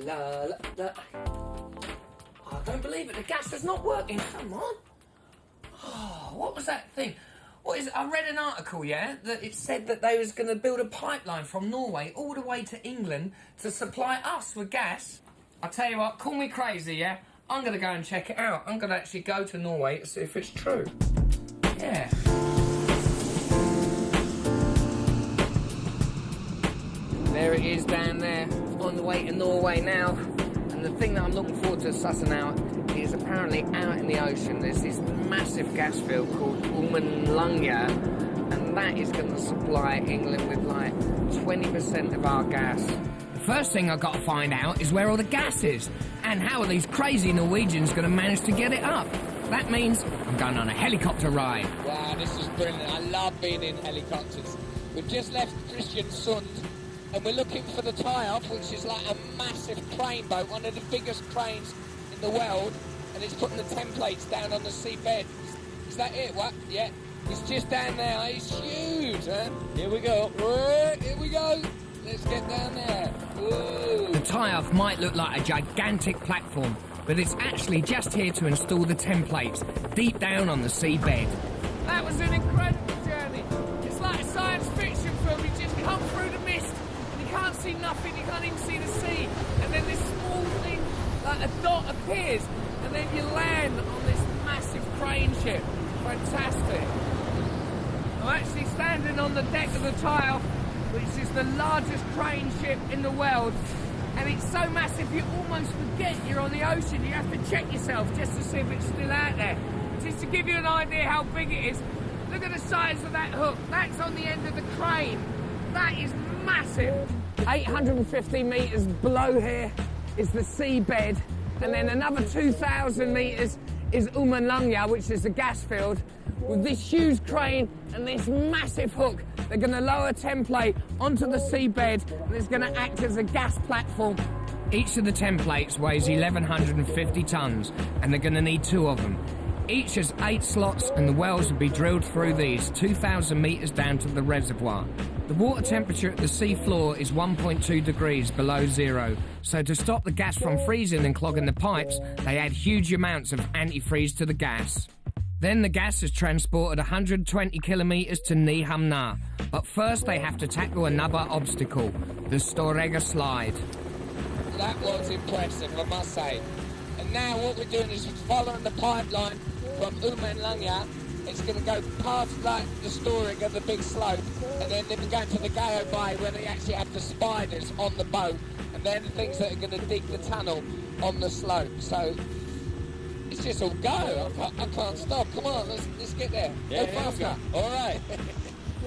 la la la. Oh, I don't believe it. The gas is not working. Come on. Oh, what was that thing? What is it? I read an article, yeah, that it said that they was going to build a pipeline from Norway all the way to England to supply us with gas. I tell you what, call me crazy, yeah? I'm going to go and check it out. I'm going to actually go to Norway to see if it's true. Yeah. There it is down there, on the way to Norway now. And the thing that I'm looking forward to sussing out is apparently out in the ocean there's this massive gas field called Ummannlangya, and that is going to supply England with like 20% of our gas. The first thing I've got to find out is where all the gas is, and how are these crazy Norwegians going to manage to get it up. That means I'm going on a helicopter ride. Wow, this is brilliant. I love being in helicopters. We've just left Kristiansund, and we're looking for the tie-off, which is like a massive crane boat, one of the biggest cranes in the world, and it's putting the templates down on the seabed. Is that it? What? Yeah. It's just down there. It's huge, huh? Here we go. Here we go. Let's get down there. Ooh. The tie-off might look like a gigantic platform, but it's actually just here to install the templates deep down on the seabed. That was an incredible journey. It's like a science fiction film. You just come through the mist, and you can't see nothing, you can't even see the sea. And then this small thing, like a dot, appears, and then you land on this massive crane ship. Fantastic. I'm actually standing on the deck of the tie-off, which is the largest crane ship in the world. And it's so massive you almost forget you're on the ocean. You have to check yourself just to see if it's still out there. Just to give you an idea how big it is, look at the size of that hook. That's on the end of the crane. That is massive. 850 metres below here is the seabed, and then another 2,000 metres is Ummannlangya, which is the gas field, with this huge crane and this massive hook. They're going to lower a template onto the seabed, and it's going to act as a gas platform. Each of the templates weighs 1,150 tonnes, and they're going to need 2 of them. Each has 8 slots, and the wells will be drilled through these 2,000 metres down to the reservoir. The water temperature at the sea floor is 1.2 degrees below zero, so to stop the gas from freezing and clogging the pipes, they add huge amounts of antifreeze to the gas. Then the gas is transported 120 kilometres to Nyhamna, but first they have to tackle another obstacle, the Storegga slide. That was impressive, I must say. And now what we're doing is following the pipeline from Ummannlangya. It's going to go past like the Storegga, the big slope, and then we're going to the Gao Bay where they actually have the spiders on the boat, and they're the things that are going to dig the tunnel on the slope. So it's just all go. I can't stop. Come on, let's get there. Yeah, go faster. All right.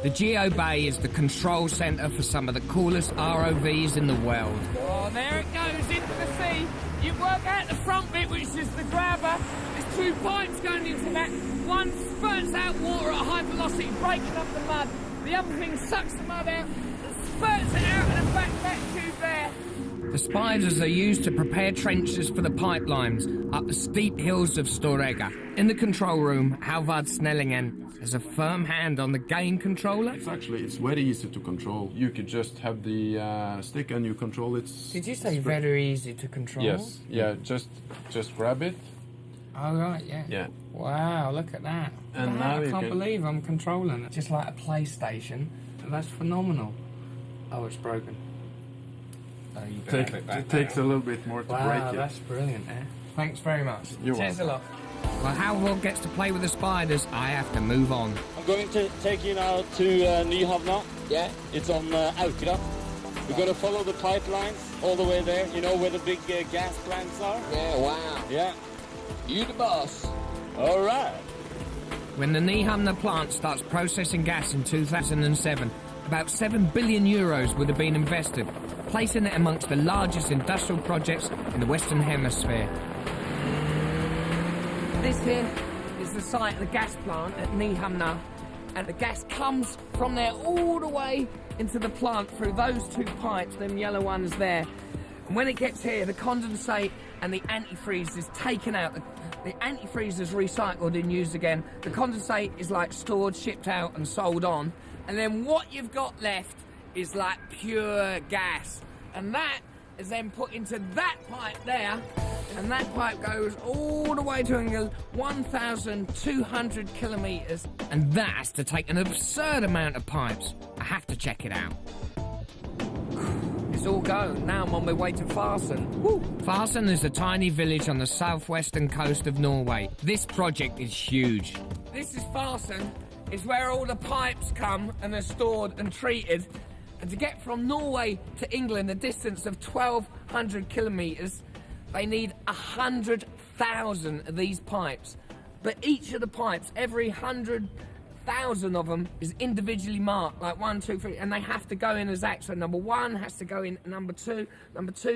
The Geo Bay is the control centre for some of the coolest ROVs in the world. Oh, there it goes into the sea. You work out the front bit, which is the grabber. There's 2 pipes going into that. One spurts out water at high velocity, breaking up the mud. The other thing sucks the mud out and spurts it out in the back tube there. The spiders are used to prepare trenches for the pipelines up the steep hills of Storegga. In the control room, Halvard Snellingen has a firm hand on the gain controller. It's very easy to control. You could just have the stick and you control it. Did you say very easy to control? Yes. Yeah. Just grab it. Oh right, yeah. Yeah. Wow, look at that. And Wow, now I you can't can believe I'm controlling it. Just like a PlayStation. That's phenomenal. Oh, it's broken. Oh, you better click that It takes a little bit more to break it. Wow, that's brilliant, eh? Thanks very much. You're Cheers welcome. a lot. Well, Halvor gets to play with the spiders. I have to move on. I'm going to take you now to Nyhamna. Yeah. It's on Aukra. We're going to follow the pipelines all the way there, you know, where the big gas plants are. Yeah, wow. Yeah. You the boss. All right. When the Nyhamna plant starts processing gas in 2007, about €7 billion would have been invested, placing it amongst the largest industrial projects in the Western Hemisphere. This here is the site of the gas plant at Nyhamna, and the gas comes from there all the way into the plant through those 2 pipes, them yellow ones there. And when it gets here, the condensate and the antifreeze is taken out. The antifreeze is recycled and used again. The condensate is like stored, shipped out and sold on. And then what you've got left is like pure gas. And that is then put into that pipe there, and that pipe goes all the way to England, 1,200 kilometres, and that has to take an absurd amount of pipes. I have to check it out. It's all go. Now I'm on my way to Farsen. Woo. Farsen is a tiny village on the southwestern coast of Norway. This project is huge. This is Farsen. It's where all the pipes come and are stored and treated. And to get from Norway to England, a distance of 1,200 kilometres, they need 100,000 of these pipes. But each of the pipes, every 100,000 of them, is individually marked, like 1, 2, 3, and they have to go in as acts. So number 1 has to go in number 2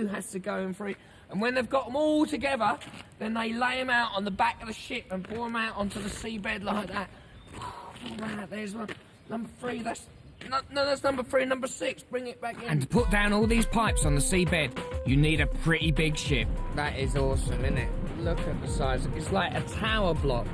has to go in 3. And when they've got them all together, then they lay them out on the back of the ship and pour them out onto the seabed like that. Right, there's one. Number 3, that's... No, that's number 3 and number 6. Bring it back in. And to put down all these pipes on the seabed, you need a pretty big ship. That is awesome, isn't it? Look at the size. It's like a tower block.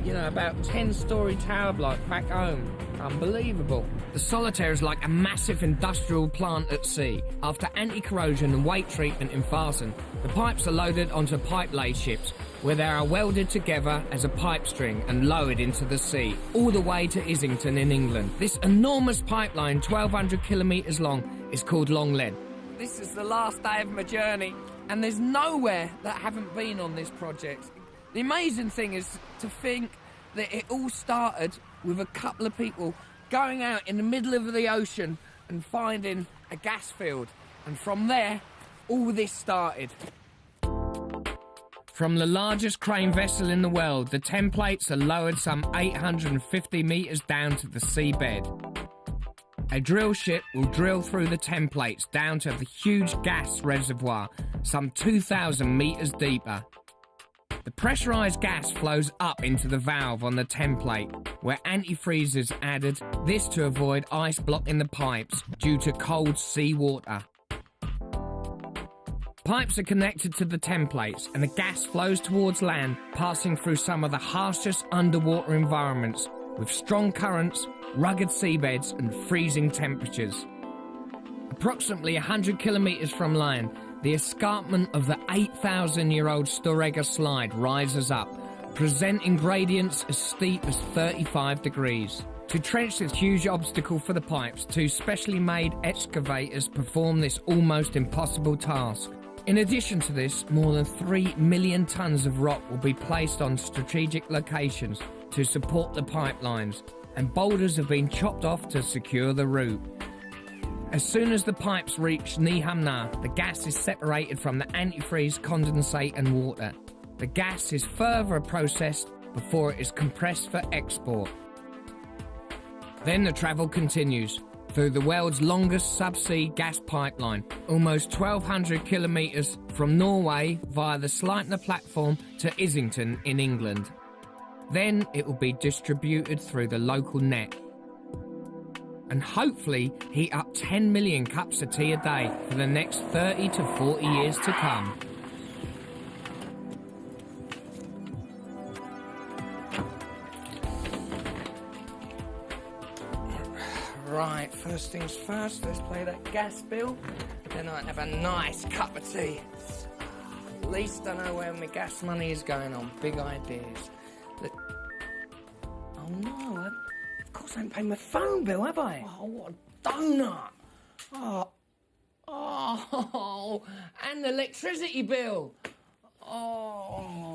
You know, about 10-storey tower block back home. Unbelievable. The Solitaire is like a massive industrial plant at sea. After anti-corrosion and weight treatment in Farsen, the pipes are loaded onto pipe-lay ships, where they are welded together as a pipe string and lowered into the sea, all the way to Islington in England. This enormous pipeline, 1,200 kilometres long, is called Long Lead. This is the last day of my journey, and there's nowhere that I haven't been on this project. The amazing thing is to think that it all started with a couple of people going out in the middle of the ocean and finding a gas field. And from there, all this started. From the largest crane vessel in the world, the templates are lowered some 850 metres down to the seabed. A drill ship will drill through the templates down to the huge gas reservoir, some 2,000 metres deeper. The pressurised gas flows up into the valve on the template, where antifreeze is added, this to avoid ice blocking the pipes due to cold sea water. Pipes are connected to the templates and the gas flows towards land, passing through some of the harshest underwater environments with strong currents, rugged seabeds and freezing temperatures. Approximately 100 kilometres from land, the escarpment of the 8,000-year-old Storegga slide rises up, presenting gradients as steep as 35 degrees. To trench this huge obstacle for the pipes, 2 specially made excavators perform this almost impossible task. In addition to this, more than 3 million tonnes of rock will be placed on strategic locations to support the pipelines, and boulders have been chopped off to secure the route. As soon as the pipes reach Nyhamna, the gas is separated from the antifreeze, condensate and water. The gas is further processed before it is compressed for export. Then the travel continues through the world's longest subsea gas pipeline, almost 1,200 kilometres from Norway via the Sleipner platform to Islington in England. Then it will be distributed through the local net, and hopefully heat up 10 million cups of tea a day for the next 30 to 40 years to come. Right, first things first, let's pay that gas bill, then I can have a nice cup of tea. At least I know where my gas money is going on, big ideas. Oh no, of course I haven't paid my phone bill, have I? Oh, what a donut! Oh, and the electricity bill! Oh.